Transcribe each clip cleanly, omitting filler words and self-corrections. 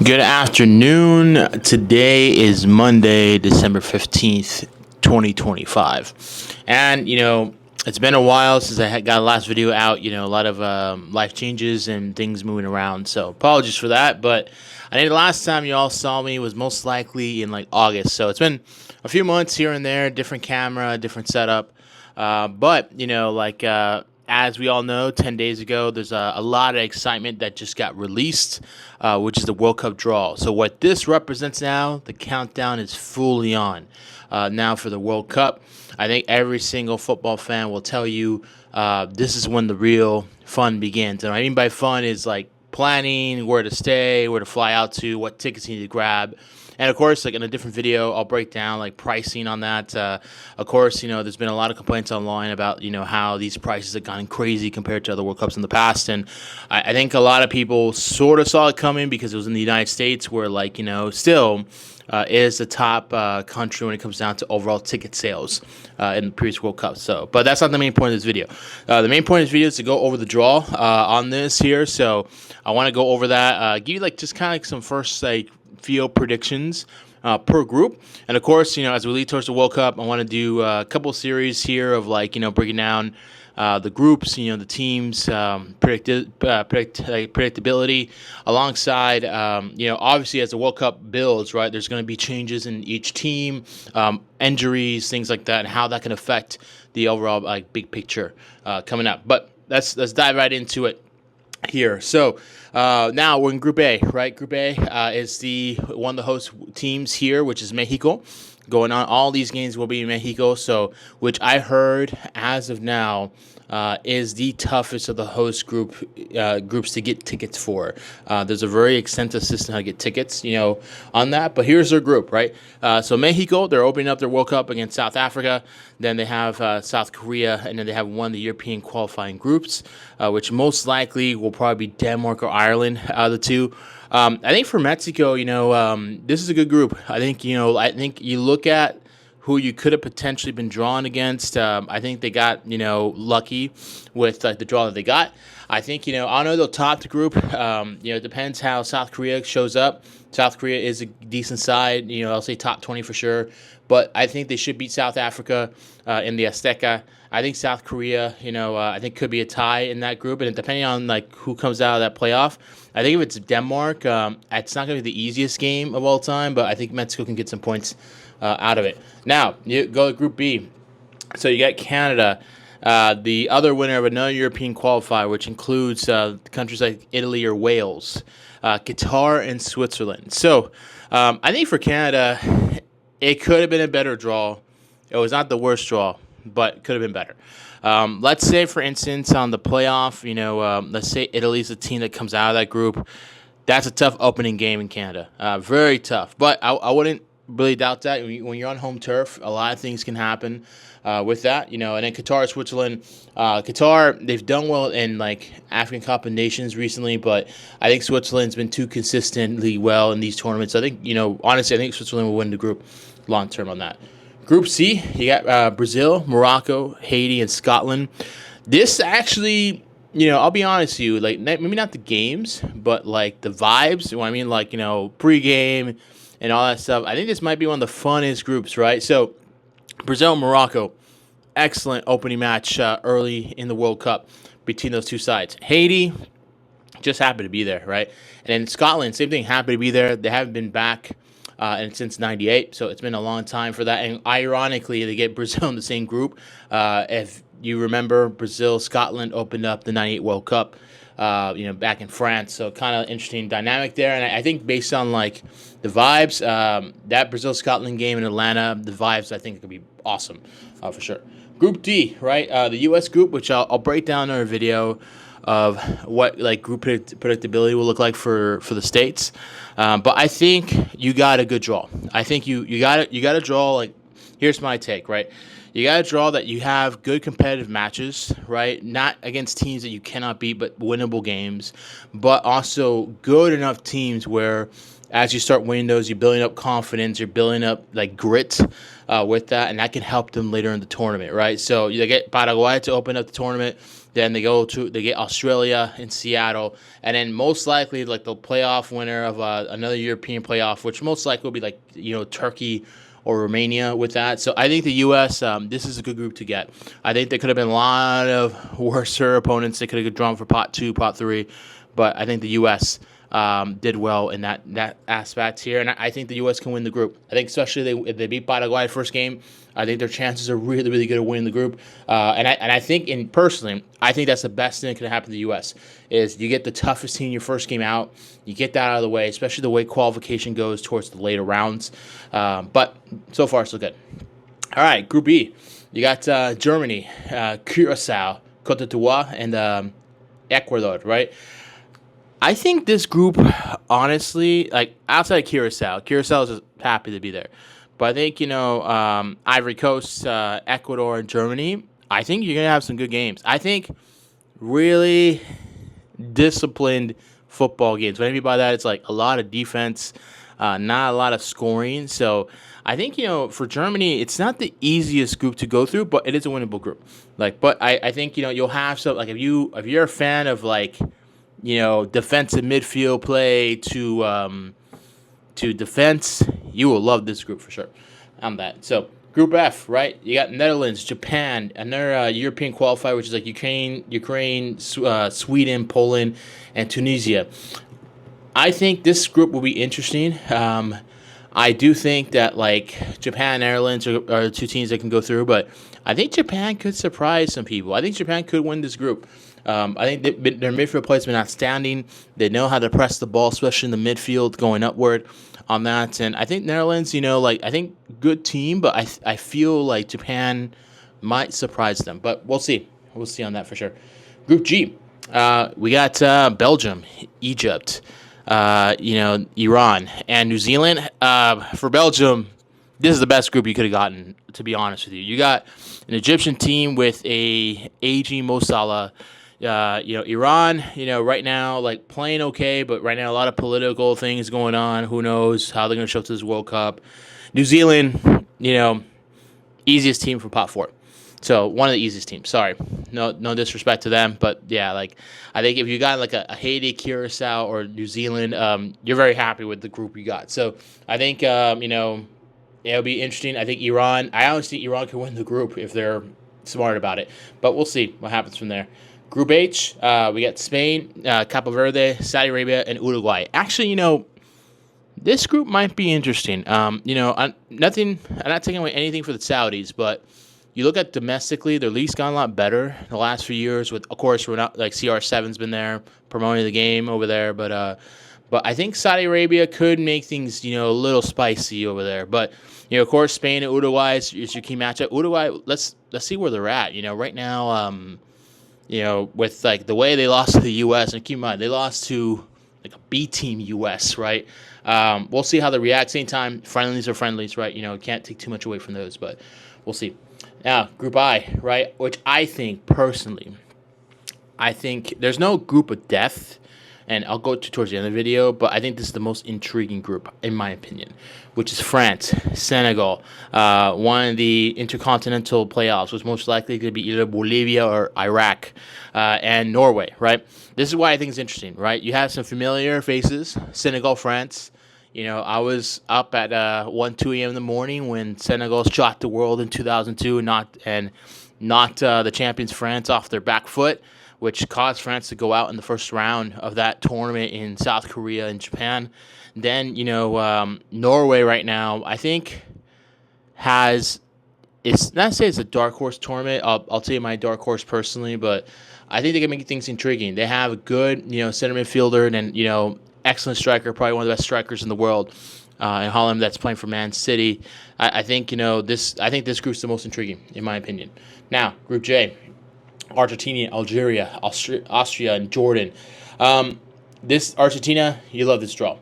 Good afternoon. Today is Monday, December 15th, 2025. And, it's been a while since got the last video out. A lot of life changes and things moving around. So apologies for that. But I think the last time you all saw me was most likely in like August. So it's been a few months here and there, different camera, different setup. As we all know, 10 days ago, there's a lot of excitement that just got released, which is the World Cup draw. So, what this represents now, the countdown is fully on now for the World Cup. I think every single football fan will tell you this is when the real fun begins. And what I mean by fun is like planning, where to stay, where to fly out to, what tickets you need to grab. And of course, like in a different video, I'll break down like pricing on that. Of course, there's been a lot of complaints online about, how these prices have gone crazy compared to other World Cups in the past. And I think a lot of people sort of saw it coming because it was in the United States where still is the top country when it comes down to overall ticket sales in the previous World Cup. But that's not the main point of this video. The main point of this video is to go over the draw on this here. So I want to go over that, give you just kind of some first field predictions per group. And of course, as we lead towards the World Cup, I want to do a couple series here of breaking down the groups, the teams, predictability alongside, obviously as the World Cup builds, right, there's going to be changes in each team, injuries, things like that, and how that can affect the overall big picture coming up. But let's dive right into it here. So now we're in Group A, right? Group A is one of the host teams here, which is Mexico. Going on, all these games will be in Mexico. So, which I heard as of now is the toughest of the host groups to get tickets for. There's a very extensive system how to get tickets, on that. But here's their group, right? So Mexico, they're opening up their World Cup against South Africa. Then they have South Korea, and then they have one of the European qualifying groups, which most likely will probably be Denmark or Ireland out of the two. I think for Mexico, this is a good group. I think you look at who you could have potentially been drawn against. I think they got, lucky with the draw that they got. I think, I don't know, they'll top the group. It depends how South Korea shows up. South Korea is a decent side. I'll say top 20 for sure. But I think they should beat South Africa in the Azteca. I think South Korea, I think could be a tie in that group. And depending on who comes out of that playoff, I think if it's Denmark, it's not going to be the easiest game of all time. But I think Mexico can get some points out of it. Now, you go to Group B. So you got Canada, the other winner of another European qualifier, which includes countries like Italy or Wales, Qatar, and Switzerland. So I think for Canada, it could have been a better draw. It was not the worst draw, but it could have been better. Let's say, for instance, on the playoff, let's say Italy's the team that comes out of that group. That's a tough opening game in Canada. Very tough. But I wouldn't really doubt that. When you're on home turf, a lot of things can happen with that, and then Qatar, Switzerland. Qatar, they've done well in African Cup of Nations recently, but I think Switzerland's been too consistently well in these tournaments. I think, honestly, I think Switzerland will win the group long term on that. Group C, you got Brazil, Morocco, Haiti, and Scotland. This actually, I'll be honest with you, maybe not the games, but the vibes. What I mean, pregame and all that stuff. I think this might be one of the funnest groups, right? So, Brazil, Morocco, excellent opening match early in the World Cup between those two sides. Haiti just happened to be there, right? And then Scotland, same thing, happened to be there. They haven't been back and since '98, so it's been a long time for that. And ironically, they get Brazil in the same group. If you remember, Brazil, Scotland opened up the '98 World Cup, back in France. So kind of interesting dynamic there. And I think based on the vibes, that Brazil-Scotland game in Atlanta, the vibes I think could be awesome for sure. Group D, right? The U.S. group, which I'll break down in a video of what group predictability will look like for the states. But I think you got a good draw. I think you got to draw. Here's my take, right? You got to draw that you have good competitive matches, right? Not against teams that you cannot beat, but winnable games. But also good enough teams where, as you start winning those, you're building up confidence, you're building up grit with that, and that can help them later in the tournament, right? So you get Paraguay to open up the tournament. Then they get Australia in Seattle, and then most likely like the playoff winner of another European playoff, which most likely will be like Turkey or Romania with that. So I think the U.S. This is a good group to get. I think there could have been a lot of worser opponents. They could have drawn for pot 2, pot 3, but I think the U.S. Did well in that aspect here, and I think the U.S. can win the group. I think especially if they beat Paraguay first game, I think their chances are really, really good at winning the group. And I think, personally, I think that's the best thing that can happen to the U.S. is you get the toughest team your first game out, you get that out of the way, especially the way qualification goes towards the later rounds. But so far, so good. All right, Group E. You got Germany, Curacao, Cote d'Ivoire, and Ecuador, right? I think this group, honestly, like outside of Curacao is just happy to be there. But I think, Ivory Coast, Ecuador, and Germany, I think you're going to have some good games. I think really disciplined football games. What I mean by that, it's like a lot of defense, not a lot of scoring. So I think, for Germany, it's not the easiest group to go through, but it is a winnable group. But I think, you'll have some, like if you're a fan of like, defensive midfield play to defense, you will love this group for sure. I'm that. So Group F, right? You got Netherlands, Japan, another European qualifier, which is like Ukraine, Sweden, Poland, and Tunisia. I think this group will be interesting. I do think that like Japan and Netherlands are the two teams that can go through, but I think Japan could surprise some people. I think Japan could win this group. I think their midfield play has been outstanding. They know how to press the ball, especially in the midfield, going upward on that. And I think Netherlands, I think good team, but I feel like Japan might surprise them. But we'll see. We'll see on that for sure. Group G, we got Belgium, Egypt, Iran, and New Zealand. For Belgium, this is the best group you could have gotten, to be honest with you. You got an Egyptian team with a aging Mo Salah. Iran, right now, like playing okay, but right now a lot of political things going on. Who knows how they're going to show up to this World Cup? New Zealand, easiest team for pot 4. So one of the easiest teams. Sorry, no disrespect to them, but yeah, like I think if you got like a Haiti, Curacao, or New Zealand, you're very happy with the group you got. So I think it'll be interesting. I think Iran. I honestly think Iran can win the group if they're smart about it, but we'll see what happens from there. Group H, we got Spain, Cape Verde, Saudi Arabia, and Uruguay. Actually, this group might be interesting. I'm not taking away anything for the Saudis, but you look at domestically, their league's gone a lot better the last few years. Of course, we're not like CR7's been there promoting the game over there, but I think Saudi Arabia could make things a little spicy over there. But of course, Spain and Uruguay is your key matchup. Uruguay, let's see where they're at. Right now. With like the way they lost to the U.S. and keep in mind they lost to like a B team U.S. Right? We'll see how they react. Same time, friendlies are friendlies, right? Can't take too much away from those, but we'll see. Now, Group I, right? Which I think personally, there's no group of death, and I'll go towards the end of the video, but I think this is the most intriguing group in my opinion, which is France, Senegal, one of the intercontinental playoffs, was most likely going to be either Bolivia or Iraq, and Norway, right? This is why I think it's interesting, right? You have some familiar faces, Senegal, France. I was up at 1, 2 a.m. in the morning when Senegal shocked the world in 2002 and knocked the champions France off their back foot, which caused France to go out in the first round of that tournament in South Korea and Japan. Then, Norway right now, I think it's not to say it's a dark horse tournament. I'll tell you my dark horse personally, but I think they can make things intriguing. They have a good, center midfielder and, excellent striker, probably one of the best strikers in the world, in Haaland that's playing for Man City. I think, this group's the most intriguing, in my opinion. Now, Group J. Argentina, Algeria, Austria, and Jordan. This Argentina, you love this draw.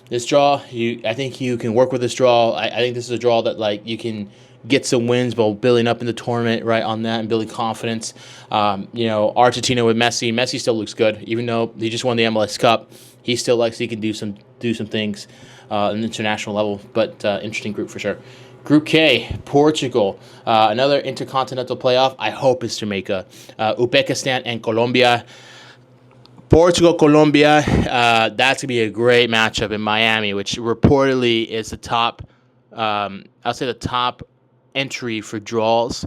This draw, I think you can work with this draw. I think this is a draw that you can get some wins while building up in the tournament, right, on that and building confidence. Argentina with Messi. Messi still looks good, even though he just won the MLS Cup. He still he can do some things on the international level. But interesting group for sure. Group K, Portugal, another intercontinental playoff. I hope it's Jamaica, Uzbekistan, and Colombia. Portugal, Colombia, that's going to be a great matchup in Miami, which reportedly is the top, I'll say the top entry for draws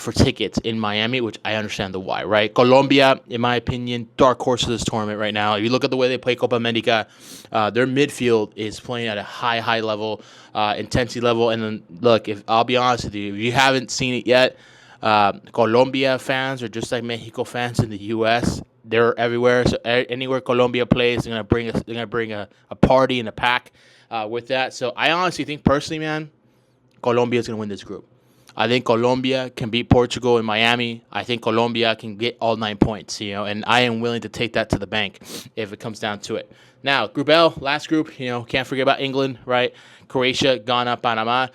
for tickets in Miami, which I understand the why, right? Colombia, in my opinion, dark horse of this tournament right now. If you look at the way they play Copa America, their midfield is playing at a high level, intensity level. And then, look, if I'll be honest with you, if you haven't seen it yet, Colombia fans are just like Mexico fans in the U.S. They're everywhere. So anywhere Colombia plays, they're gonna bring a party and a pack with that. So I honestly think, personally, man, Colombia is gonna win this group. I think Colombia can beat Portugal in Miami. I think Colombia can get all 9 points, and I am willing to take that to the bank if it comes down to it. Now, Group L, last group, can't forget about England, right? Croatia, Ghana, Panama.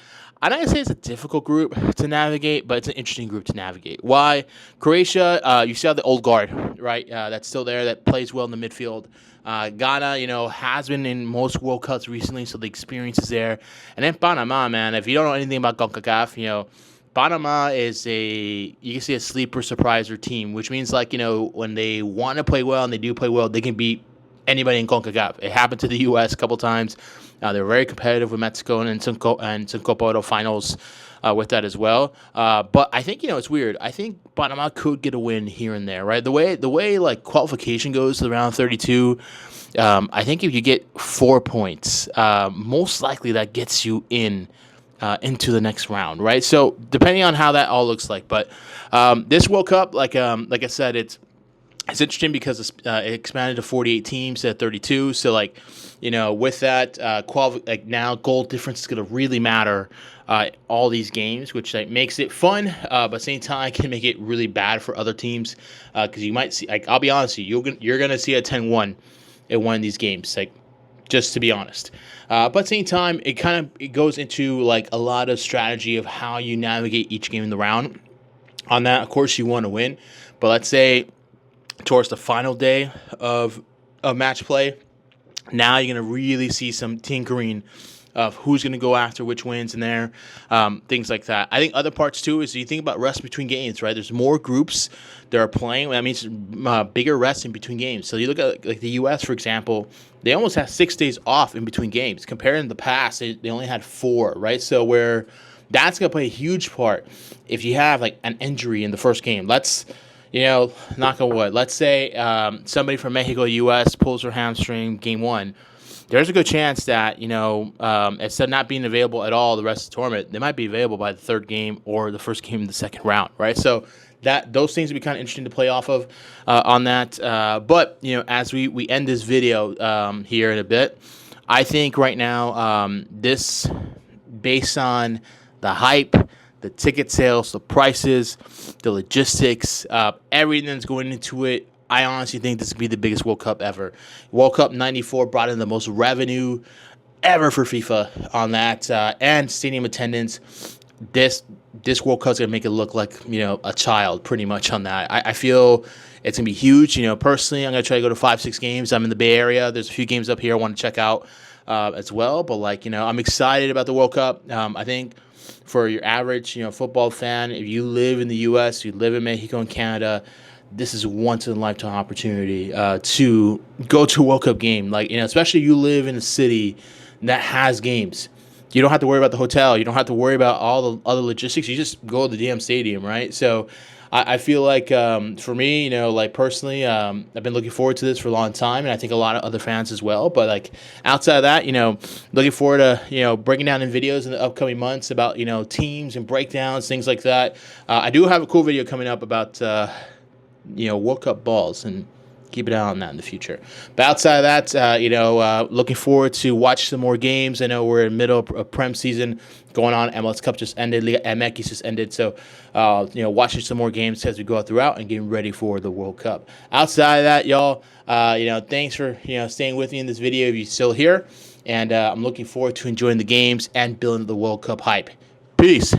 I'm not going to say it's a difficult group to navigate, but it's an interesting group to navigate. Why? Croatia, you still have the old guard, right? That's still there, that plays well in the midfield. Ghana, has been in most World Cups recently, so the experience is there. And then Panama, man, if you don't know anything about CONCACAF, Panama is you can say a sleeper surpriser team, which means when they want to play well and they do play well, they can beat anybody in CONCACAF. It happened to the U.S. a couple times. They're very competitive with Mexico and some Copa Oro finals with that as well. But I think, it's weird. I think Panama could get a win here and there, right? The way like qualification goes to the round 32, I think if you get 4 points, most likely that gets you into the next round, right? So depending on how that all looks like. But this World Cup, like I said, it's interesting because it expanded to 48 teams at 32. So, with that, now goal difference is going to really matter all these games, which makes it fun, but at the same time can make it really bad for other teams because you might see, I'll be honest with you, you're going to see a 10-1 in one of these games, just to be honest. But at the same time, it goes into a lot of strategy of how you navigate each game in the round. On that, of course, you want to win, but let's say towards the final day of match play, now you're going to really see some tinkering of who's going to go after which wins in there, things like that. I think other parts too is you think about rest between games, right? There's more groups that are playing. That means bigger rest in between games. So you look at the U.S., for example, they almost have 6 days off in between games. Compared to the past, they only had 4, right? So where that's going to play a huge part if you have an injury in the first game. Let's knock on wood. Let's say somebody from Mexico, U.S. pulls their hamstring game 1. There's a good chance that, instead of not being available at all the rest of the tournament, they might be available by the third game or the first game in the second round, right? So those things would be kind of interesting to play off of on that. But, as we end this video here in a bit, I think right now this, based on the hype, the ticket sales, the prices, the logistics, everything that's going into it, I honestly think this could be the biggest World Cup ever. World Cup 94 brought in the most revenue ever for FIFA on that, and stadium attendance. This World Cup's going to make it look like, a child pretty much on that. I feel it's going to be huge. Personally, I'm going to try to go to 5-6 games. I'm in the Bay Area. There's a few games up here I want to check out as well. But, I'm excited about the World Cup. I think for your average, football fan, if you live in the U.S., you live in Mexico and Canada, this is a once-in-a-lifetime opportunity to go to a World Cup game. Especially you live in a city that has games. You don't have to worry about the hotel. You don't have to worry about all the other logistics. You just go to the damn stadium, right? So I feel like for me, personally, I've been looking forward to this for a long time, and I think a lot of other fans as well. But outside of that, looking forward to breaking down in videos in the upcoming months about teams and breakdowns, things like that. I do have a cool video coming up about World Cup balls, and keep an eye on that in the future. But outside of that, looking forward to watch some more games. I know we're in the middle of Prem season going on. MLS Cup just ended. Liga MX just ended. So, watching some more games as we go throughout and getting ready for the World Cup. Outside of that, y'all, thanks for, staying with me in this video if you're still here. And I'm looking forward to enjoying the games and building the World Cup hype. Peace.